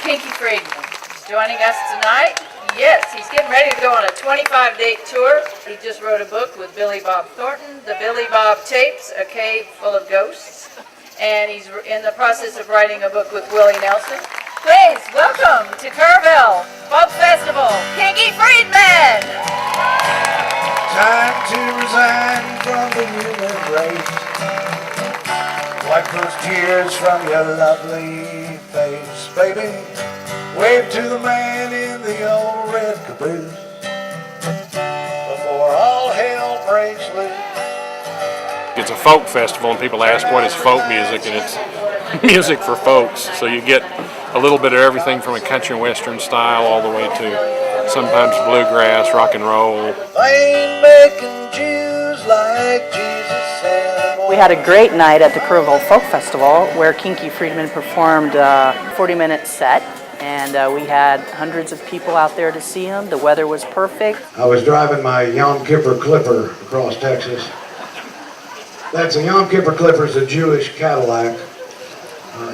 Kinky Friedman is joining us tonight. Yes, he's getting ready to go on a 25-date tour. He just wrote a book with Billy Bob Thornton, The Billy Bob Tapes, A Cave Full of Ghosts. And he's in the process of writing a book with Willie Nelson. Please welcome to Kerrville Folk Festival, Kinky Friedman! Time to resign from the human race. Wipe those tears from your lovely face, baby. Wave to the man in the old red caboose before all hell breaks loose. It's a folk festival, and people ask what is folk music, and it's music for folks. So you get a little bit of everything from a country and western style all the way to sometimes bluegrass, rock and roll. They ain't making Jews like Jesus said. We had a great night at the Kerrville Folk Festival where Kinky Friedman performed a 40-minute set, and we had hundreds of people out there to see him. The weather was perfect. I was driving my Yom Kippur Clipper across Texas. That's a Yom Kippur Clipper is a Jewish Cadillac,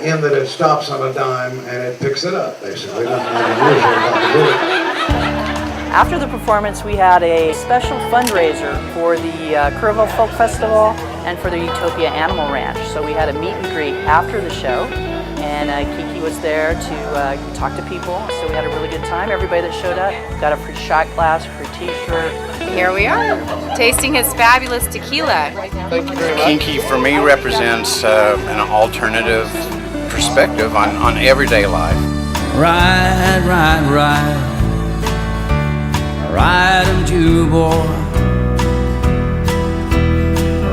in that it stops on a dime and it picks it up, basically. Nothing unusual about the do it. After the performance, we had a special fundraiser for the Kerrville Folk Festival and for the Utopia Animal Ranch. So we had a meet and greet after the show, and Kiki was there to talk to people. So we had a really good time. Everybody that showed up got a free shot glass, free t-shirt. Here we are, tasting his fabulous tequila. Kinky for me represents an alternative perspective on everyday life. Ride, ride, ride. Ride 'em, Jew boy.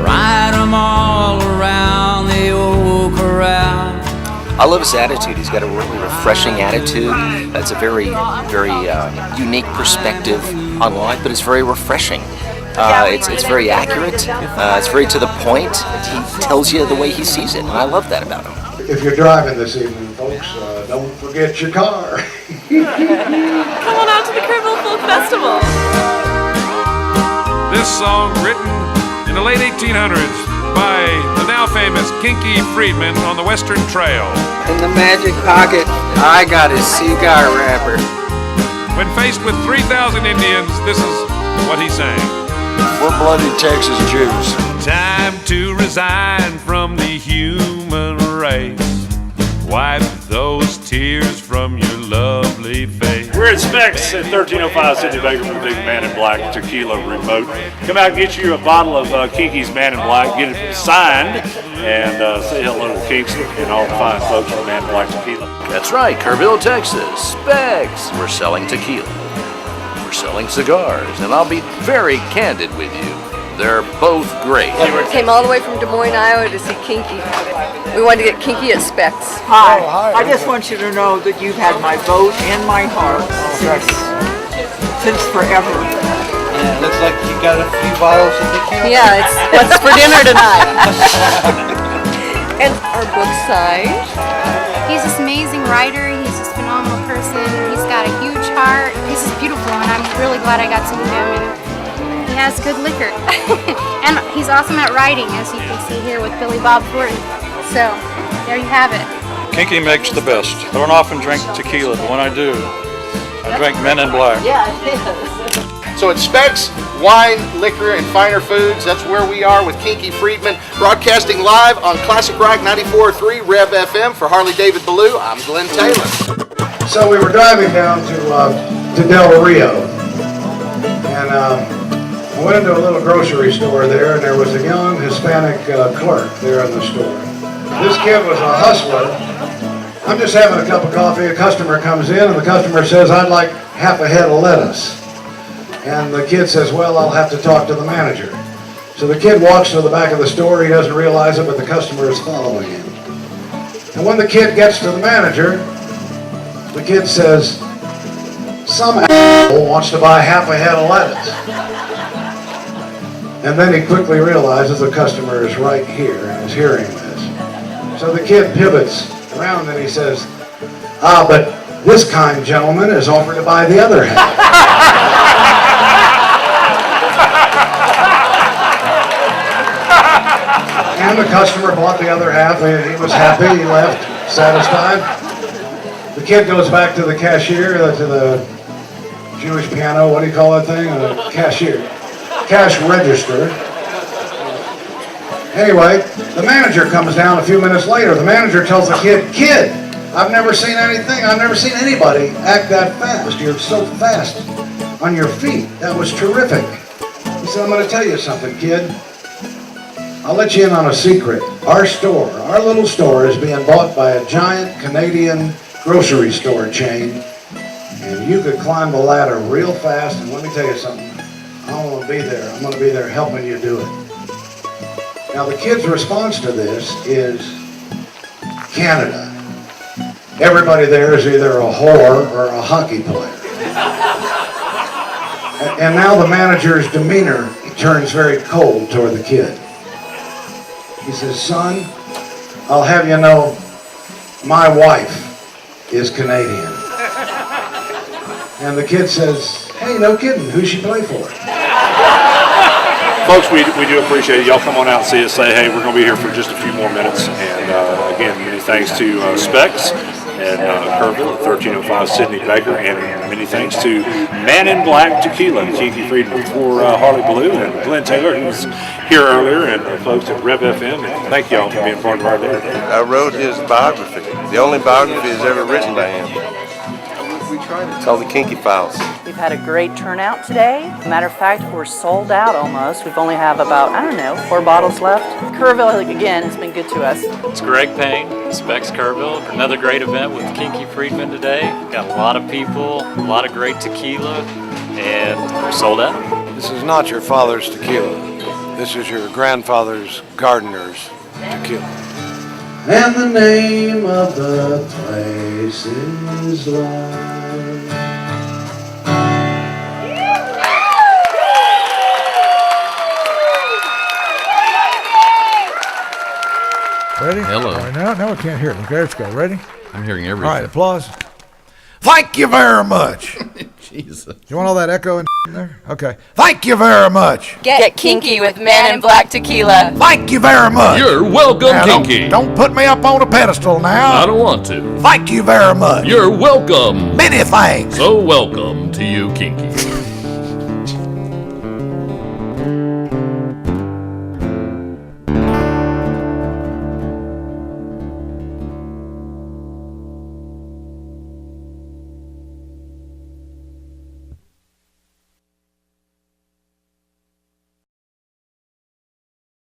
Ride 'em all around the old corral. I love his attitude. He's got a really refreshing attitude. That's a very unique perspective on life, but it's very refreshing. It's very accurate. It's very to the point. He tells you the way he sees it, and I love that about him. If you're driving this evening, folks, don't forget your car. Come on out to the Kerrville Folk Festival. This song written in the late 1800s by the now famous Kinky Friedman on the Western Trail. In the magic pocket, I got his cigar wrapper. When faced with 3,000 Indians, this is what he sang. We're bloody Texas Jews. Time to resign from the human race. Wipe those tears from your lovely face. We're at Specs at 1305 Sidney Baker for the big Man in Black Tequila remote. Come out and get you a bottle of Kinky's Man in Black, get it signed, and say hello to Kingston and all the fine folks from Man in Black Tequila. That's right, Kerrville, Texas. Specs. We're selling tequila. We're selling cigars, and I'll be very candid with you. They're both great. We came all the way from Des Moines, Iowa to see Kinky. We wanted to get Kinky at Specs. Hi. I just want you to know that you've had my vote and my heart since forever. And it looks like you got a few bottles of tequila. Yeah, it's what's for dinner tonight. And our book signed. He's this amazing writer. He's this phenomenal person. He's got a huge heart. He's just beautiful, and I'm really glad I got to meet him. And he has good liquor. And he's awesome at writing, as you can see here with Billy Bob Thornton. So, there you have it. Kinky makes the best. I don't often drink tequila, but when I do, I drink Men in Black. Yeah, it is. So it's Specs, wine, liquor, and finer foods. That's where we are with Kinky Friedman, broadcasting live on Classic Rock 94.3 Rev FM for Harley David Ballou. I'm Glenn Taylor. So we were driving down to Del Rio, and I went into a little grocery store there, and there was a young Hispanic clerk there in the store. This kid was a hustler. I'm just having a cup of coffee. A customer comes in, and the customer says, "I'd like half a head of lettuce." And the kid says, "Well, I'll have to talk to the manager." So the kid walks to the back of the store. He doesn't realize it, but the customer is following him. And when the kid gets to the manager, the kid says, "Some asshole wants to buy half a head of lettuce." And then he quickly realizes the customer is right here and is hearing this. So the kid pivots around and he says, "But this kind gentleman is offered to buy the other half." And the customer bought the other half, and he was happy, he left satisfied. The kid goes back to the cashier, to the Jewish piano, what do you call that thing? Cash register. Anyway, the manager comes down a few minutes later. The manager tells the kid, I've never seen anything, I've never seen anybody act that fast. You're so fast on your feet. That was terrific. He said, I'm going to tell you something, kid. I'll let you in on a secret. Our little store is being bought by a giant Canadian grocery store chain, and you could climb the ladder real fast, and let me tell you something. I'm going to be there. I'm going to be there helping you do it. Now, the kid's response to this is Canada. Everybody there is either a whore or a hockey player. And now the manager's demeanor turns very cold toward the kid. He says, son, I'll have you know, my wife is Canadian. And the kid says, hey, no kidding, who's she play for? Folks, we do appreciate it. Y'all come on out and see us. Say, hey, we're going to be here for just a few more minutes. And again, many thanks to Specs and Kerrville at 1305 Sidney Baker, and many thanks to Man in Black Tequila and Kinky Friedman for Harley Blue and Glenn Taylor, who was here earlier, and folks at Rev FM. And thank y'all for being part of our day. I wrote his biography, the only biography he's ever written by him. It's called the Kinky Files. We've had a great turnout today. Matter of fact, we're sold out almost. We've only have about, 4 bottles left. Kerrville, again, has been good to us. It's Greg Payne, Specs Kerrville. Another great event with Kinky Friedman today. Got a lot of people, a lot of great tequila, and we're sold out. This is not your father's tequila. This is your grandfather's gardener's tequila. And the name of the place is love. Ready? Hello. All right, now we can't hear it. Okay, let's go. Ready? I'm hearing everything. All right, applause. Thank you very much. Jesus. You want all that echo in there? Okay. Thank you very much. Get kinky with Man in Black Tequila. Thank you very much. You're welcome, Now, Kinky. Don't put me up on a pedestal now. I don't want to. Thank you very much. You're welcome. Many thanks. So welcome to you, Kinky.